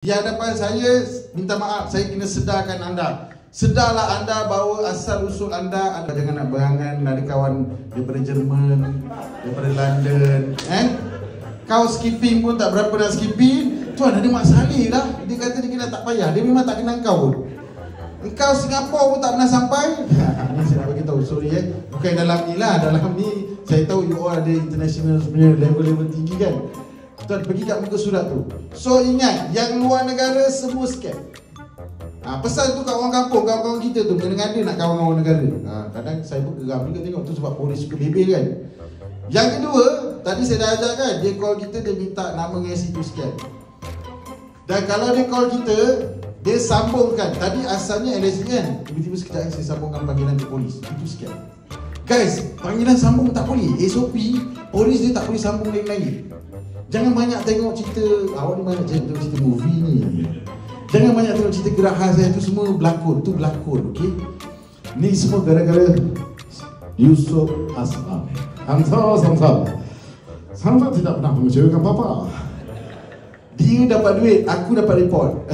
Di hadapan saya, minta maaf, saya kena sedarkan anda. Sedarlah anda bahawa asal usul anda ada dengan nak berangan ada kawan daripada Jerman, daripada London, Kau skipping pun tak berapa nak skipping. Tuan ada Mak Saleh lah. Dia kata dia kena tak payah. Dia memang tak kenal kau pun. Engkau Singapura pun tak pernah sampai. Ni saya nak bagi tahu, sorry bukan dalam ni lah. Dalam ni saya tahu you all ada international sebenarnya, level-level tinggi kan. Tuan pergi kat muka surat tu. So ingat, yang luar negara semua scam. Pesan tu kat orang kampung, kawan-kawan kita tu mengada nak kawan-kawan negara. Kadang saya pun geram juga tengok tu sebab polis suka bebel kan. Yang kedua, tadi saya dah ajar kan, dia call kita, dia minta nama ngisi tu scam. Dan kalau dia call kita, dia sambungkan. Tadi asalnya LSDN, tiba-tiba sekejap saya sambungkan panggilan ke polis. Itu scam. Guys, panggilan sambung tak boleh. SOP, polis dia tak boleh sambung lain-lain. Jangan banyak tengok cerita, awak ni banyak tengok cerita movie ni. Jangan banyak tengok cerita gerak khas saya, tu semua berlakon, tu berlakon, okey? Ni semua gara-gara Yusuf Aslam. Hamzah tidak pernah mengecewakan papa. Dia dapat duit, aku dapat report.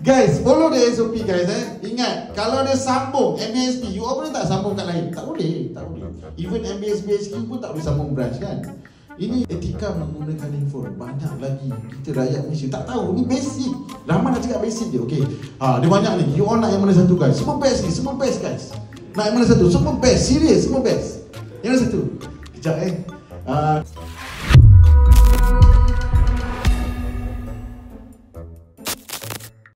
Guys, follow the SOP guys Ingat, kalau dia sambung MBSP, you all boleh tak sambung kat lain? Tak boleh, tak boleh. Even MBSP pun tak boleh sambung branch kan. Ini etika menggunakan handphone. Banyak lagi kita rakyat Malaysia tak tahu. Ni basic. Lama nak cakap basic je, okay. Dia banyak ni. You all nak yang mana satu guys? Semua best ni, semua best guys. Nak yang mana satu? Semua best, serius, semua best. Yang mana satu? Kejap